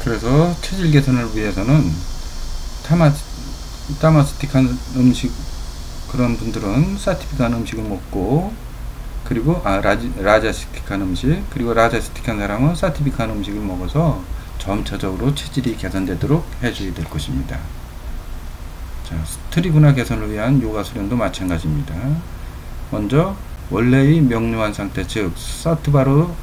그래서 체질 개선을 위해서는 다마스틱한 음식, 그런 분들은 사티픽한 음식을 먹고, 그리고 라자스틱한 음식, 그리고 라자스틱한 사람은 사티픽한 음식을 먹어서 점차적으로 체질이 개선되도록 해줘야 될 것입니다. 자, 트리구나 개선을 위한 요가 수련도 마찬가지입니다. 먼저 원래의 명료한 상태, 즉 사트바로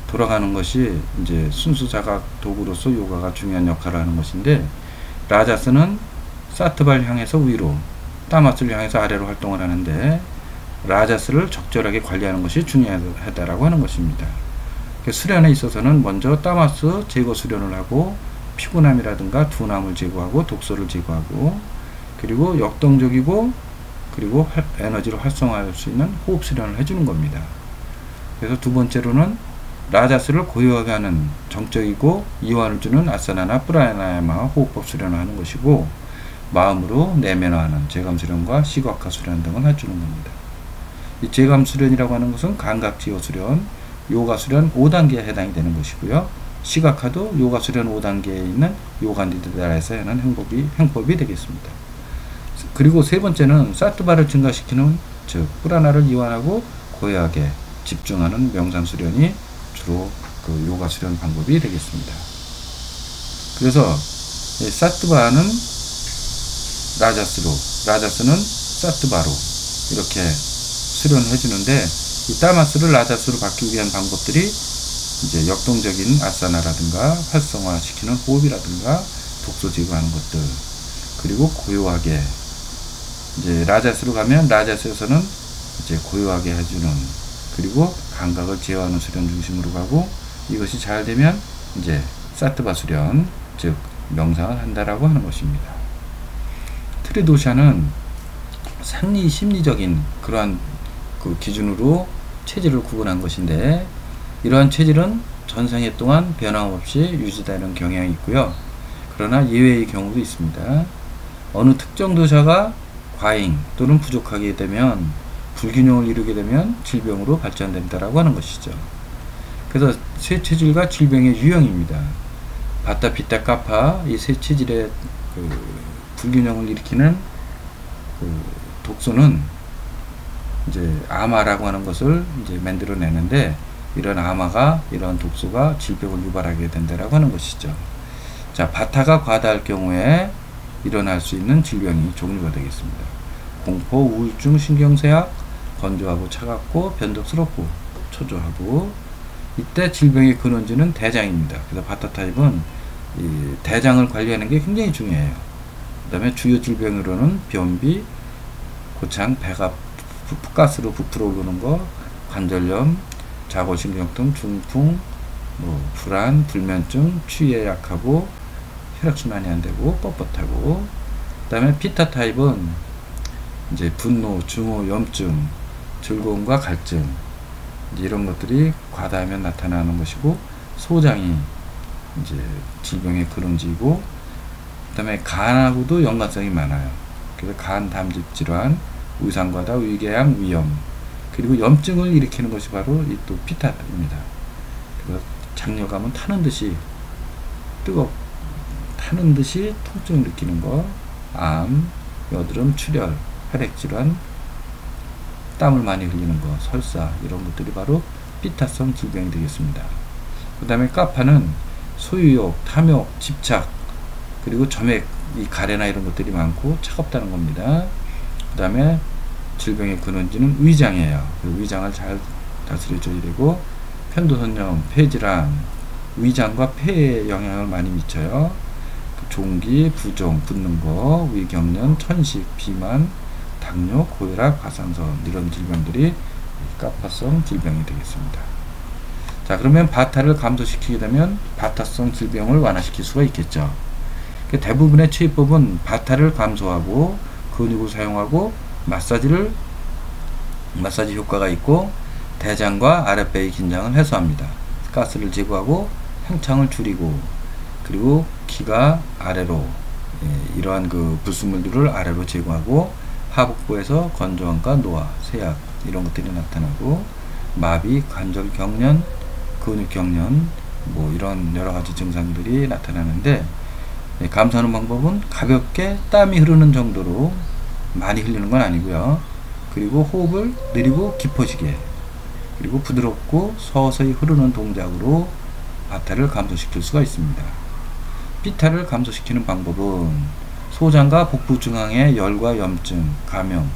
돌아가는 것이 이제 순수 자각 도구로서 요가가 중요한 역할을 하는 것인데, 라자스는 사트바를 향해서 위로, 타마스를 향해서 아래로 활동을 하는데, 라자스를 적절하게 관리하는 것이 중요하다라고 하는 것입니다. 수련에 있어서는 먼저 타마스 제거 수련을 하고, 피곤함이라든가 둔함을 제거하고 독소를 제거하고, 그리고 역동적이고 그리고 에너지를 활성화할 수 있는 호흡 수련을 해주는 겁니다. 그래서 두 번째로는 라자스를 고요하게 하는 정적이고 이완을 주는 아사나나 프라나야마 호흡법 수련을 하는 것이고, 마음으로 내면화하는 제감 수련과 시각화 수련 등을 해주는 겁니다. 이 제감 수련이라고 하는 것은 감각지효 수련, 요가 수련 5단계에 해당이 되는 것이고요. 시각화도 요가 수련 5단계에 있는 요가니드라에서 하는 행법이 되겠습니다. 그리고 세 번째는 사트바를 증가시키는, 즉 프라나를 이완하고 고요하게 집중하는 명상 수련이 주로 그 요가 수련 방법이 되겠습니다. 그래서 사트바는 라자스는 사트바로 이렇게 수련을 해주는데, 이 타마스를 라자스로 바뀌기 위한 방법들이 이제 역동적인 아사나라든가 활성화시키는 호흡이라든가 독소 제거하는 것들, 그리고 고요하게 이제 라자스로 가면 라자스에서는 이제 고요하게 해주는, 그리고 감각을 제어하는 수련 중심으로 가고, 이것이 잘 되면 이제 사트바 수련, 즉 명상을 한다라고 하는 것입니다. 트리도샤는 상리 심리적인 그러한 그 기준으로 체질을 구분한 것인데, 이러한 체질은 전생애 동안 변함없이 유지되는 경향이 있고요. 그러나 예외의 경우도 있습니다. 어느 특정 도샤가 과잉 또는 부족하게 되면, 불균형을 이루게 되면 질병으로 발전된다라고 하는 것이죠. 그래서 세 체질과 질병의 유형입니다. 바타, 피타, 카파, 이 세 체질의 그 불균형을 일으키는 그 독소는 이제 아마라고 하는 것을 이제 만들어내는데, 이런 아마가, 이런 독소가 질병을 유발하게 된다라고 하는 것이죠. 자, 바타가 과다할 경우에 일어날 수 있는 질병이 종류가 되겠습니다. 공포, 우울증, 신경쇠약, 건조하고 차갑고 변덕스럽고 초조하고, 이때 질병의 근원지는 대장입니다. 그래서 바타 타입은 이 대장을 관리하는 게 굉장히 중요해요. 그 다음에 주요 질병으로는 변비, 고창, 배가 가스로 부풀어 오르는 거, 관절염, 자골신경통, 중풍, 불안, 불면증, 추위에 약하고 혈액순환이 안 되고 뻣뻣하고, 그 다음에 피타 타입은 이제 분노, 증오, 염증, 즐거움과 갈증, 이제 이런 것들이 과다하면 나타나는 것이고, 소장이 이제 질병의 근원지이고, 그 다음에 간하고도 연관성이 많아요. 그래서 간, 담즙 질환, 위산과다, 위궤양, 위염, 그리고 염증을 일으키는 것이 바로 이 또 피타입니다. 그래서 장려감은 타는 듯이 통증을 느끼는 거, 암, 여드름, 출혈, 혈액질환, 땀을 많이 흘리는 거, 설사, 이런 것들이 바로 피타성 질병이 되겠습니다. 그 다음에 카파는 소유욕, 탐욕, 집착, 그리고 점액, 이 가래나 이런 것들이 많고 차갑다는 겁니다. 그 다음에 질병의 근원지는 위장이에요. 위장을 잘 다스려줘야 되고, 편도선염, 폐질환, 위장과 폐에 영향을 많이 미쳐요. 종기, 부종, 붓는 거, 위경련, 천식, 비만, 당뇨, 고혈압, 과산성, 이런 질병들이 카파성 질병이 되겠습니다. 자, 그러면 바타를 감소시키게 되면 바타성 질병을 완화시킬 수가 있겠죠. 대부분의 치유법은 바타를 감소하고 근육을 사용하고 마사지 효과가 있고, 대장과 아랫배의 긴장을 해소합니다. 가스를 제거하고 팽창을 줄이고, 그리고 기가 아래로, 이러한 그 불순물들을 아래로 제거하고, 하복부에서 건조함과 노화, 세약 이런 것들이 나타나고, 마비, 관절 경련, 근육 경련, 뭐 이런 여러 가지 증상들이 나타나는데, 감소하는 방법은 가볍게 땀이 흐르는 정도로 많이 흘리는 건 아니고요. 그리고 호흡을 느리고 깊어지게, 그리고 부드럽고 서서히 흐르는 동작으로 바타를 감소시킬 수가 있습니다. 피타를 감소시키는 방법은 소장과 복부 중앙의 열과 염증, 감염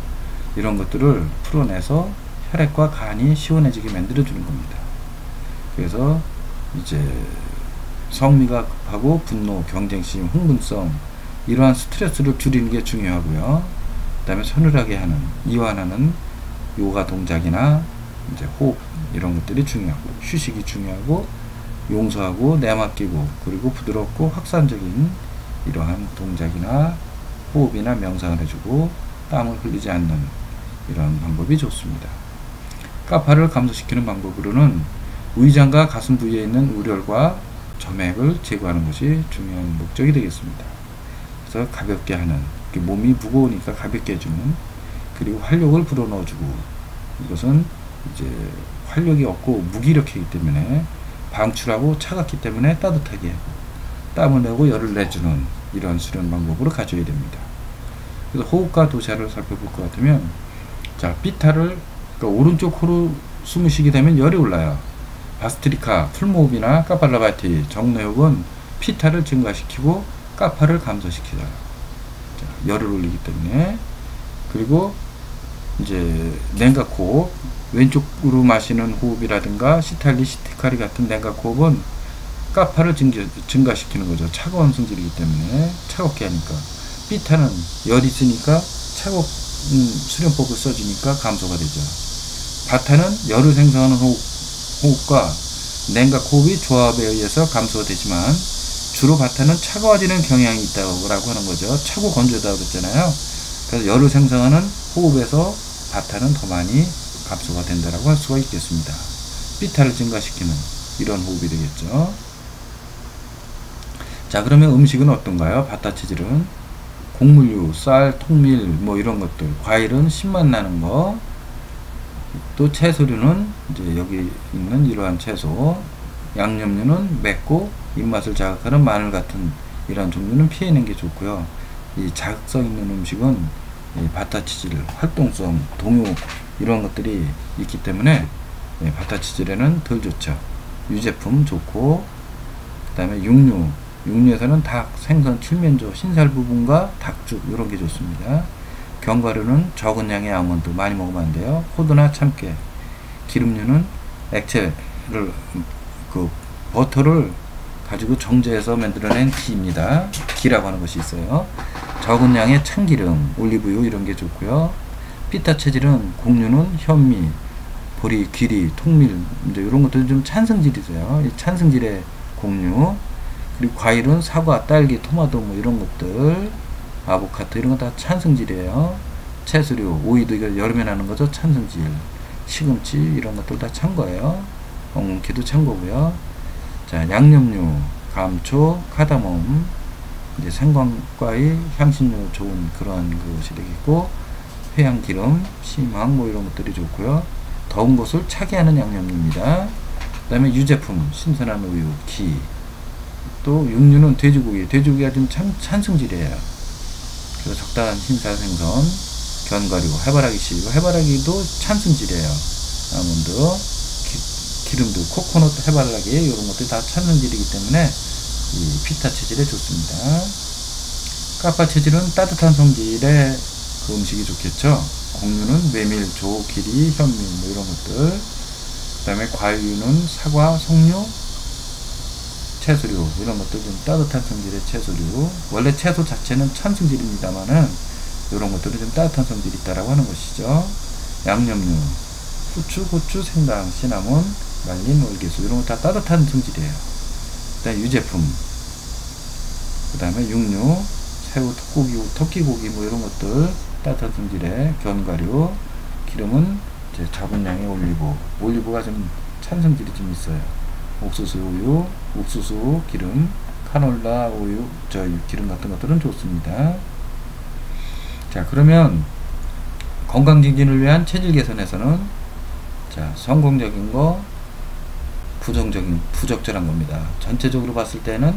이런 것들을 풀어내서 혈액과 간이 시원해지게 만들어 주는 겁니다. 그래서 이제 성미가 급하고 분노, 경쟁심, 흥분성 이러한 스트레스를 줄이는 게 중요하고요. 그 다음에 서늘하게 하는, 이완하는 요가 동작이나 이제 호흡 이런 것들이 중요하고, 휴식이 중요하고, 용서하고 내맡기고, 그리고 부드럽고 확산적인 이러한 동작이나 호흡이나 명상을 해주고 땀을 흘리지 않는 이런 방법이 좋습니다. 까파를 감소시키는 방법으로는 위장과 가슴 부위에 있는 우렬과 점액을 제거하는 것이 중요한 목적이 되겠습니다. 그래서 가볍게 하는, 몸이 무거우니까 가볍게 해주는, 그리고 활력을 불어넣어주고, 이것은 이제 활력이 없고 무기력하기 때문에, 방출하고 차갑기 때문에 따뜻하게 하고, 땀을 내고 열을 내주는 이런 수련 방법으로 가져야 됩니다. 그래서 호흡과 도샤를 살펴볼 것 같으면, 자, 피타를, 그러니까 오른쪽 코로 숨을 쉬게 되면 열이 올라요. 바스트리카, 풀모흡이나 카팔라바티, 정내호흡은 피타를 증가시키고 까파를 감소시키죠. 자, 열을 올리기 때문에. 그리고 이제 냉각호흡, 왼쪽으로 마시는 호흡이라든가 시탈리, 시티카리 같은 냉각호흡은 까파를 증가시키는 거죠. 차가운 성질이기 때문에 차갑게 하니까. 피타는 열이 있으니까 차가운 수련법을 써주니까 감소가 되죠. 바타는 열을 생성하는 호흡과 냉각호흡이 조합에 의해서 감소가 되지만, 주로 바타는 차가워지는 경향이 있다고 하는 거죠. 차고 건조하다고 그랬잖아요. 그래서 열을 생성하는 호흡에서 바타는 더 많이 감소가 된다고 할 수가 있겠습니다. 피타를 증가시키는 이런 호흡이 되겠죠. 자, 그러면 음식은 어떤가요? 바타 체질은 곡물류, 쌀, 통밀 뭐 이런 것들, 과일은 신맛 나는 거, 또 채소류는 이제 여기 있는 이러한 채소, 양념류는 맵고 입맛을 자극하는 마늘 같은 이런 종류는 피해내는 게 좋고요. 이 자극성 있는 음식은 이 바타 체질, 활동성, 동요 이런 것들이 있기 때문에 바타 체질에는 덜 좋죠. 유제품 좋고, 그 다음에 육류에서는 닭, 생선, 칠면조, 신살 부분과 닭죽 이런 게 좋습니다. 견과류는 적은 양의 아몬드 많이 먹으면 안 돼요. 호두나 참깨. 기름류는 액체를, 버터를 가지고 정제해서 만들어낸 기입니다. 기라고 하는 것이 있어요. 적은 양의 참기름, 올리브유 이런 게 좋고요. 피타 체질은 곡류는 현미, 보리, 귀리, 통밀 이제 이런 것들은 좀 찬성질이세요. 이 찬성질의 곡류. 그리고 과일은 사과, 딸기, 토마토 뭐 이런 것들, 아보카도 이런 거 다 찬성질이에요. 채소류, 오이도 이거 여름에 나는 거죠. 찬성질. 시금치 이런 것들 다 찬 거예요. 엉겅퀴도 찬 거고요. 자, 양념류, 감초, 카다몬, 이제 생강과의 향신료 좋은 그런 것이 되겠고, 회양기름, 심황 뭐 이런 것들이 좋고요. 더운 것을 차게 하는 양념류입니다. 그 다음에 유제품, 신선한 우유, 기. 또 육류는 돼지고기가 좀 찬성질이에요. 그래서 적당한 흰살 생선, 견과류, 해바라기씨, 해바라기도 찬성질이에요. 아몬드, 기름도, 코코넛, 해바라기 이런 것들이 다 찬성질이기 때문에 이 피타 체질에 좋습니다. 까파 체질은 따뜻한 성질의 그 음식이 좋겠죠. 곡류는 메밀, 조, 기리, 현미 뭐 이런 것들. 그 다음에 과일류는 사과, 석류, 채소류 이런 것들 좀 따뜻한 성질의 채소류. 원래 채소 자체는 찬 성질입니다만은 이런 것들은 좀 따뜻한 성질이 있다라고 하는 것이죠. 양념류, 후추, 고추, 생강, 시나몬, 말린 월계수 이런 거 다 따뜻한 성질이에요. 그다음에 유제품, 그 다음에 육류, 새우, 토끼고기 뭐 이런 것들 따뜻한 성질의 견과류. 기름은 이제 작은 양의 올리브가 좀 찬 성질이 좀 있어요. 옥수수 우유, 옥수수 기름, 카놀라 우유, 기름 같은 것들은 좋습니다. 자, 그러면 건강 증진을 위한 체질 개선에서는 자, 성공적인 거 부정적인 부적절한 겁니다. 전체적으로 봤을 때는